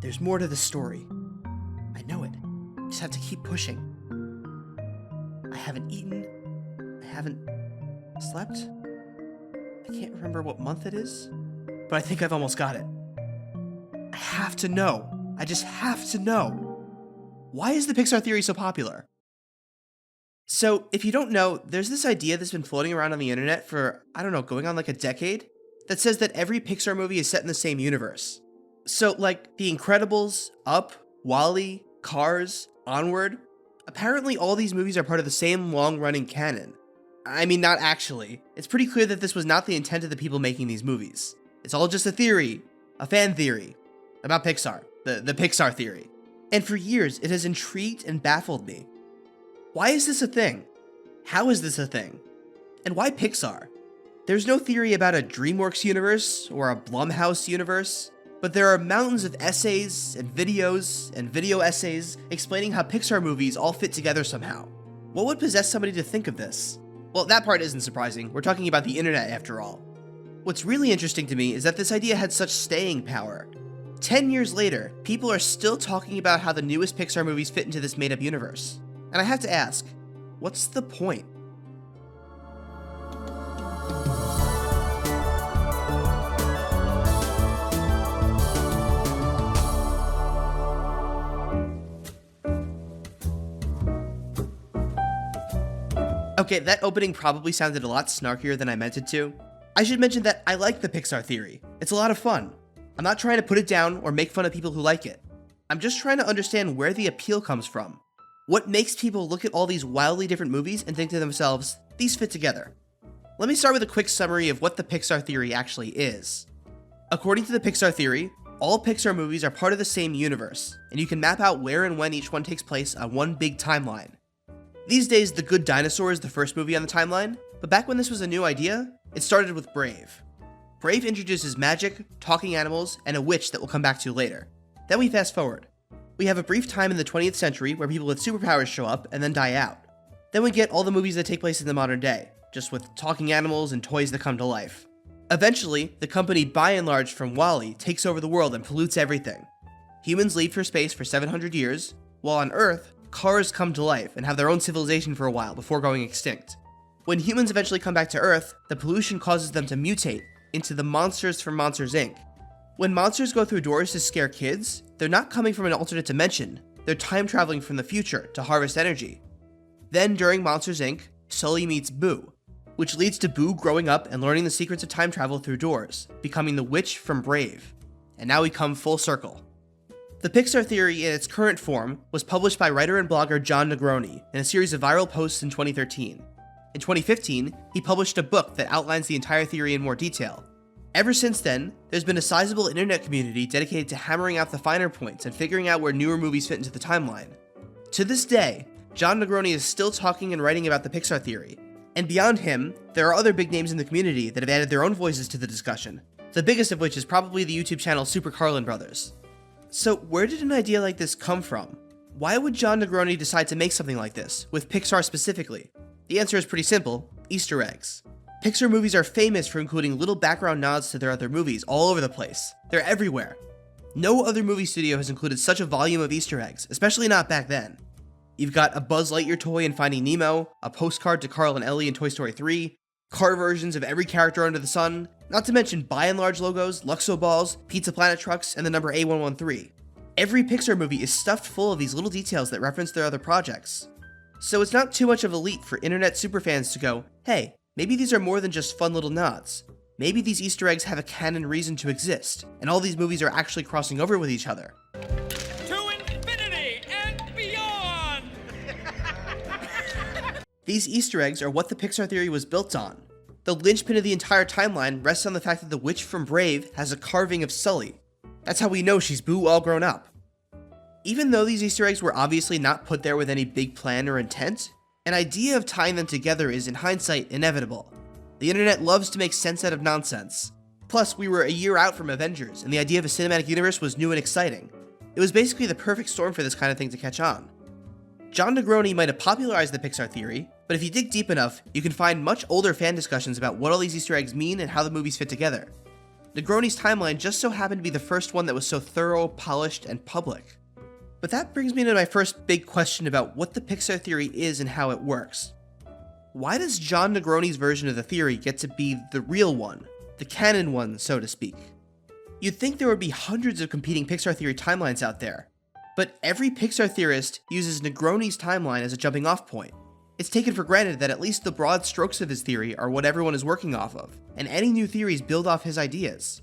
There's more to the story. I know it. I just have to keep pushing. I haven't eaten. I haven't slept. I can't remember what month it is, but I think I've almost got it. I have to know. I just have to know. Why is the Pixar theory so popular? So, if you don't know, there's this idea that's been floating around on the internet for, going on like a decade, that says that every Pixar movie is set in the same universe. So, like The Incredibles, Up, WALL-E, Cars, Onward, apparently all these movies are part of the same long-running canon. I mean, not actually. It's pretty clear that this was not the intent of the people making these movies. It's all just a theory, a fan theory, about Pixar, the Pixar theory. And for years, it has intrigued and baffled me. Why is this a thing? How is this a thing? And why Pixar? There's no theory about a DreamWorks universe or a Blumhouse universe, but there are mountains of essays and videos and video essays explaining how Pixar movies all fit together somehow. What would possess somebody to think of this? Well, that part isn't surprising. We're talking about the internet after all. What's really interesting to me is that this idea had such staying power. 10 years later, people are still talking about how the newest Pixar movies fit into this made-up universe. And I have to ask, what's the point? Okay, that opening probably sounded a lot snarkier than I meant it to. I should mention that I like the Pixar theory. It's a lot of fun. I'm not trying to put it down or make fun of people who like it. I'm just trying to understand where the appeal comes from. What makes people look at all these wildly different movies and think to themselves, these fit together? Let me start with a quick summary of what the Pixar theory actually is. According to the Pixar theory, all Pixar movies are part of the same universe, and you can map out where and when each one takes place on one big timeline. These days, The Good Dinosaur is the first movie on the timeline, but back when this was a new idea, it started with Brave. Brave introduces magic, talking animals, and a witch that we'll come back to later. Then we fast forward. We have a brief time in the 20th century where people with superpowers show up and then die out. Then we get all the movies that take place in the modern day, just with talking animals and toys that come to life. Eventually, the company By and Large from WALL-E takes over the world and pollutes everything. Humans leave for space for 700 years, while on Earth, cars come to life and have their own civilization for a while before going extinct. When humans eventually come back to Earth, the pollution causes them to mutate into the monsters from Monsters, Inc. When monsters go through doors to scare kids, they're not coming from an alternate dimension, they're time traveling from the future to harvest energy. Then during Monsters, Inc., Sully meets Boo, which leads to Boo growing up and learning the secrets of time travel through doors, becoming the witch from Brave. And now we come full circle. The Pixar theory in its current form was published by writer and blogger Jon Negroni in a series of viral posts in 2013. In 2015, he published a book that outlines the entire theory in more detail. Ever since then, there's been a sizable internet community dedicated to hammering out the finer points and figuring out where newer movies fit into the timeline. To this day, Jon Negroni is still talking and writing about the Pixar theory. And beyond him, there are other big names in the community that have added their own voices to the discussion, the biggest of which is probably the YouTube channel Super Carlin Brothers. So where did an idea like this come from? Why would Jon Negroni decide to make something like this, with Pixar specifically? The answer is pretty simple: Easter eggs. Pixar movies are famous for including little background nods to their other movies all over the place. They're everywhere. No other movie studio has included such a volume of Easter eggs, especially not back then. You've got a Buzz Lightyear toy in Finding Nemo, a postcard to Carl and Ellie in Toy Story 3, car versions of every character under the sun, not to mention By and Large logos, Luxo balls, Pizza Planet trucks, and the number A113. Every Pixar movie is stuffed full of these little details that reference their other projects. So it's not too much of a leap for internet superfans to go, hey, maybe these are more than just fun little nods. Maybe these Easter eggs have a canon reason to exist, and all these movies are actually crossing over with each other. To infinity and beyond! These Easter eggs are what the Pixar theory was built on. The linchpin of the entire timeline rests on the fact that the witch from Brave has a carving of Sully. That's how we know she's Boo all grown up. Even though these Easter eggs were obviously not put there with any big plan or intent, an idea of tying them together is in hindsight inevitable. The internet loves to make sense out of nonsense. Plus, we were a year out from Avengers, and the idea of a cinematic universe was new and exciting. It was basically the perfect storm for this kind of thing to catch on. Jon Negroni might have popularized the Pixar theory, but if you dig deep enough, you can find much older fan discussions about what all these Easter eggs mean and how the movies fit together. Negroni's timeline just so happened to be the first one that was so thorough, polished, and public. But that brings me to my first big question about what the Pixar theory is and how it works. Why does Jon Negroni's version of the theory get to be the real one, the canon one, so to speak? You'd think there would be hundreds of competing Pixar theory timelines out there, but every Pixar theorist uses Negroni's timeline as a jumping off point. It's taken for granted that at least the broad strokes of his theory are what everyone is working off of, and any new theories build off his ideas.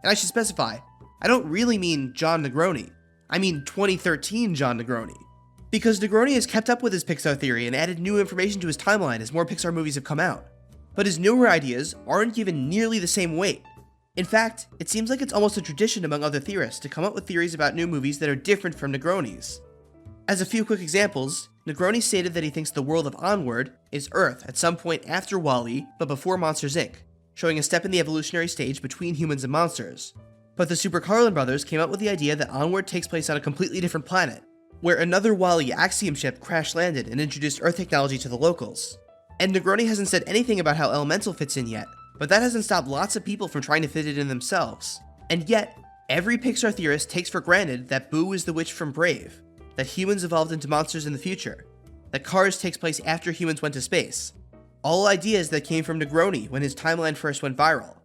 And I should specify, I don't really mean Jon Negroni, I mean 2013 Jon Negroni. Because Negroni has kept up with his Pixar theory and added new information to his timeline as more Pixar movies have come out. But his newer ideas aren't given nearly the same weight. In fact, it seems like it's almost a tradition among other theorists to come up with theories about new movies that are different from Negroni's. As a few quick examples, Negroni stated that he thinks the world of Onward is Earth at some point after WALL-E, but before Monsters Inc., showing a step in the evolutionary stage between humans and monsters. But the Super Carlin brothers came up with the idea that Onward takes place on a completely different planet, where another WALL-E Axiom ship crash-landed and introduced Earth technology to the locals. And Negroni hasn't said anything about how Elemental fits in yet, but that hasn't stopped lots of people from trying to fit it in themselves. And yet, every Pixar theorist takes for granted that Boo is the witch from Brave, that humans evolved into monsters in the future, that Cars takes place after humans went to space. All ideas that came from Negroni when his timeline first went viral.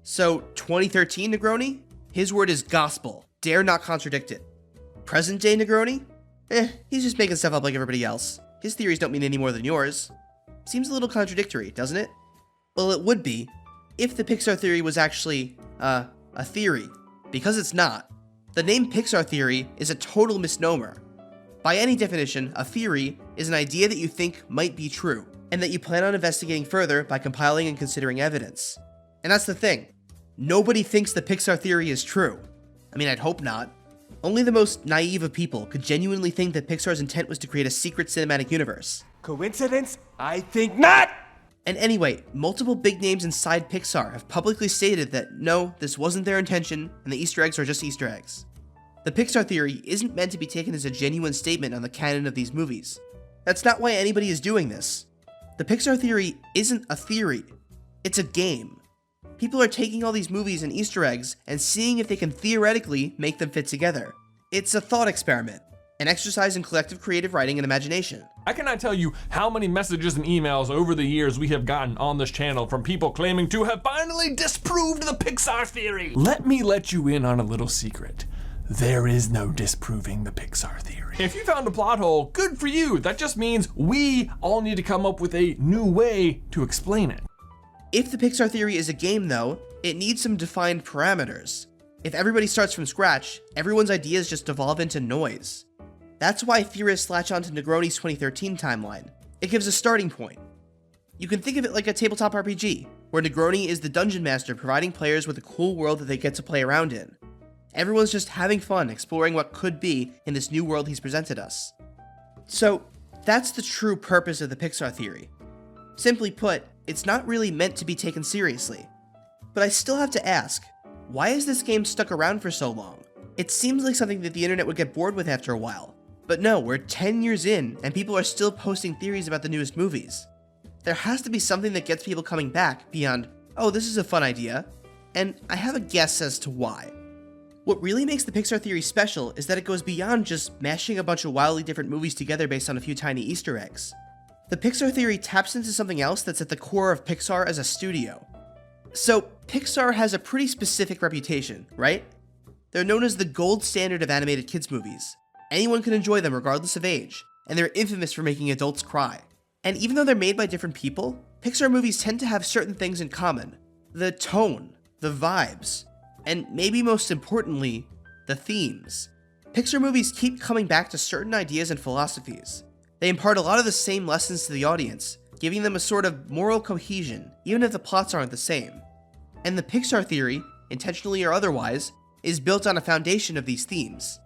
So, 2013 Negroni? His word is gospel. Dare not contradict it. Present day Negroni? He's just making stuff up like everybody else. His theories don't mean any more than yours. Seems a little contradictory, doesn't it? Well, it would be, if the Pixar theory was actually, a theory. Because it's not. The name Pixar theory is a total misnomer. By any definition, a theory is an idea that you think might be true, and that you plan on investigating further by compiling and considering evidence. And that's the thing. Nobody thinks the Pixar theory is true. I mean, I'd hope not. Only the most naive of people could genuinely think that Pixar's intent was to create a secret cinematic universe. Coincidence? I think not! And anyway, multiple big names inside Pixar have publicly stated that no, this wasn't their intention, and the Easter eggs are just Easter eggs. The Pixar theory isn't meant to be taken as a genuine statement on the canon of these movies. That's not why anybody is doing this. The Pixar theory isn't a theory. It's a game. People are taking all these movies and Easter eggs and seeing if they can theoretically make them fit together. It's a thought experiment, an exercise in collective creative writing and imagination. I cannot tell you how many messages and emails over the years we have gotten on this channel from people claiming to have finally disproved the Pixar theory. Let me let you in on a little secret. There is no disproving the Pixar theory. If you found a plot hole, good for you. That just means we all need to come up with a new way to explain it. If the Pixar theory is a game though, it needs some defined parameters. If everybody starts from scratch, everyone's ideas just devolve into noise. That's why theorists latch onto Negroni's 2013 timeline. It gives a starting point. You can think of it like a tabletop RPG, where Negroni is the dungeon master providing players with a cool world that they get to play around in. Everyone's just having fun exploring what could be in this new world he's presented us. So, that's the true purpose of the Pixar theory. Simply put, it's not really meant to be taken seriously. But I still have to ask, why has this game stuck around for so long? It seems like something that the internet would get bored with after a while. But no, we're 10 years in, and people are still posting theories about the newest movies. There has to be something that gets people coming back beyond, oh, this is a fun idea, and I have a guess as to why. What really makes the Pixar theory special is that it goes beyond just mashing a bunch of wildly different movies together based on a few tiny Easter eggs. The Pixar theory taps into something else that's at the core of Pixar as a studio. So, Pixar has a pretty specific reputation, right? They're known as the gold standard of animated kids movies. Anyone can enjoy them regardless of age, and they're infamous for making adults cry. And even though they're made by different people, Pixar movies tend to have certain things in common. The tone, the vibes, and maybe most importantly, the themes. Pixar movies keep coming back to certain ideas and philosophies. They impart a lot of the same lessons to the audience, giving them a sort of moral cohesion, even if the plots aren't the same. And the Pixar theory, intentionally or otherwise, is built on a foundation of these themes.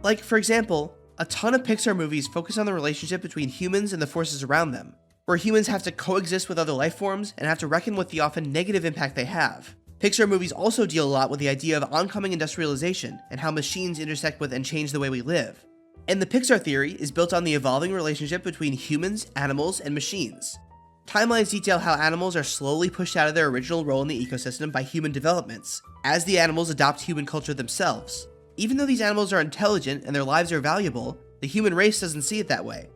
Like, for example, a ton of Pixar movies focus on the relationship between humans and the forces around them, where humans have to coexist with other life forms and have to reckon with the often negative impact they have. Pixar movies also deal a lot with the idea of oncoming industrialization and how machines intersect with and change the way we live. And the Pixar theory is built on the evolving relationship between humans, animals, and machines. Timelines detail how animals are slowly pushed out of their original role in the ecosystem by human developments, as the animals adopt human culture themselves. Even though these animals are intelligent and their lives are valuable, the human race doesn't see it that way.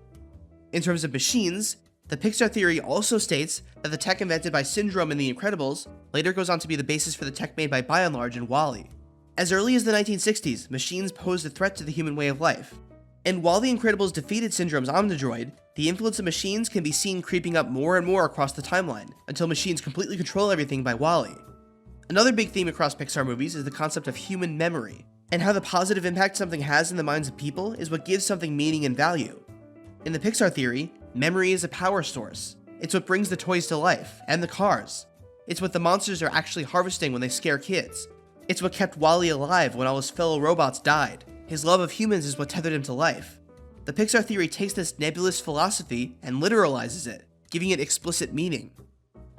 In terms of machines, the Pixar theory also states that the tech invented by Syndrome in The Incredibles later goes on to be the basis for the tech made by Enlarge in WALL-E. As early as the 1960s, machines posed a threat to the human way of life. And while The Incredibles defeated Syndrome's Omnidroid, the influence of machines can be seen creeping up more and more across the timeline, until machines completely control everything by WALL-E. Another big theme across Pixar movies is the concept of human memory, and how the positive impact something has in the minds of people is what gives something meaning and value. In the Pixar theory, memory is a power source. It's what brings the toys to life, and the cars. It's what the monsters are actually harvesting when they scare kids. It's what kept WALL-E alive when all his fellow robots died. His love of humans is what tethered him to life. The Pixar theory takes this nebulous philosophy and literalizes it, giving it explicit meaning.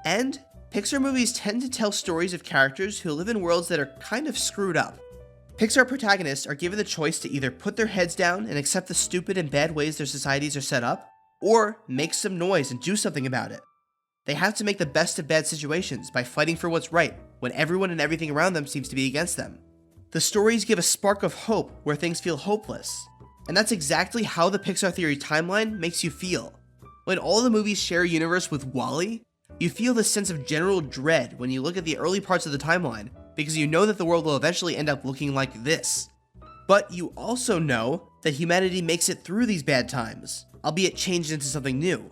And Pixar movies tend to tell stories of characters who live in worlds that are kind of screwed up. Pixar protagonists are given the choice to either put their heads down and accept the stupid and bad ways their societies are set up, or make some noise and do something about it. They have to make the best of bad situations by fighting for what's right when everyone and everything around them seems to be against them. The stories give a spark of hope where things feel hopeless. And that's exactly how the Pixar theory timeline makes you feel. When all the movies share a universe with WALL-E, you feel this sense of general dread when you look at the early parts of the timeline, because you know that the world will eventually end up looking like this. But you also know that humanity makes it through these bad times, albeit changed into something new.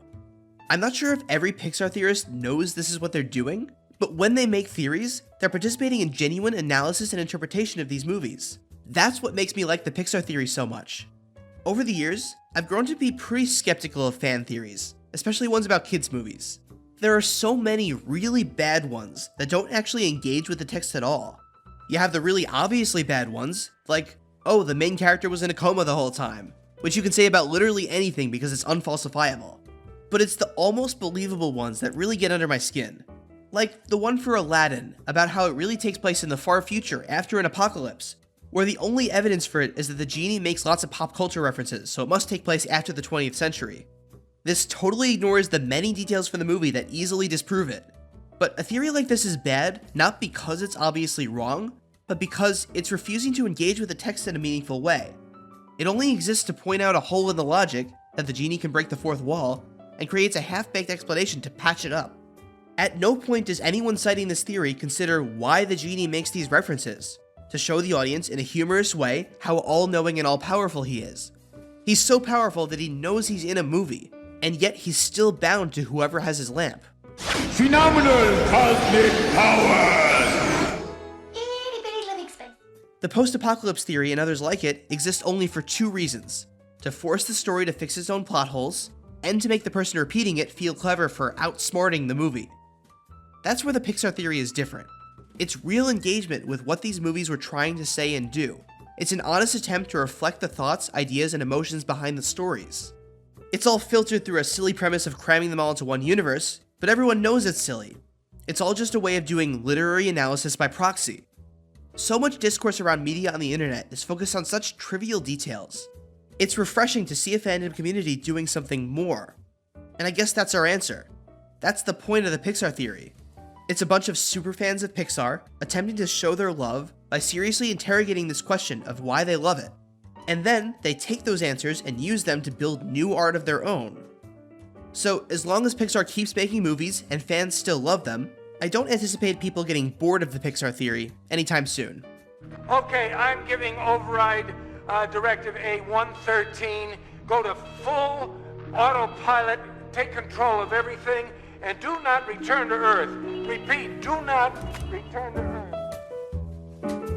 I'm not sure if every Pixar theorist knows this is what they're doing, but when they make theories, they're participating in genuine analysis and interpretation of these movies. That's what makes me like the Pixar theory so much. Over the years, I've grown to be pretty skeptical of fan theories, especially ones about kids' movies. There are so many really bad ones that don't actually engage with the text at all. You have the really obviously bad ones, like, oh, the main character was in a coma the whole time, which you can say about literally anything because it's unfalsifiable. But it's the almost believable ones that really get under my skin. Like the one for Aladdin, about how it really takes place in the far future after an apocalypse, where the only evidence for it is that the genie makes lots of pop culture references, so it must take place after the 20th century. This totally ignores the many details from the movie that easily disprove it. But a theory like this is bad, not because it's obviously wrong, but because it's refusing to engage with the text in a meaningful way. It only exists to point out a hole in the logic, that the genie can break the fourth wall, and creates a half-baked explanation to patch it up. At no point does anyone citing this theory consider why the genie makes these references, to show the audience in a humorous way how all-knowing and all-powerful he is. He's so powerful that he knows he's in a movie, and yet he's still bound to whoever has his lamp. Phenomenal cosmic powers! Itty bitty living space. The post-apocalypse theory and others like it exist only for two reasons: to force the story to fix its own plot holes, and to make the person repeating it feel clever for outsmarting the movie. That's where the Pixar theory is different. It's real engagement with what these movies were trying to say and do. It's an honest attempt to reflect the thoughts, ideas, and emotions behind the stories. It's all filtered through a silly premise of cramming them all into one universe, but everyone knows it's silly. It's all just a way of doing literary analysis by proxy. So much discourse around media on the internet is focused on such trivial details. It's refreshing to see a fandom community doing something more. And I guess that's our answer. That's the point of the Pixar theory. It's a bunch of superfans of Pixar attempting to show their love by seriously interrogating this question of why they love it. And then they take those answers and use them to build new art of their own. So as long as Pixar keeps making movies and fans still love them, I don't anticipate people getting bored of the Pixar theory anytime soon. Okay, I'm giving override directive A113. Go to full autopilot, take control of everything, and do not return to Earth. Repeat, do not return to Earth.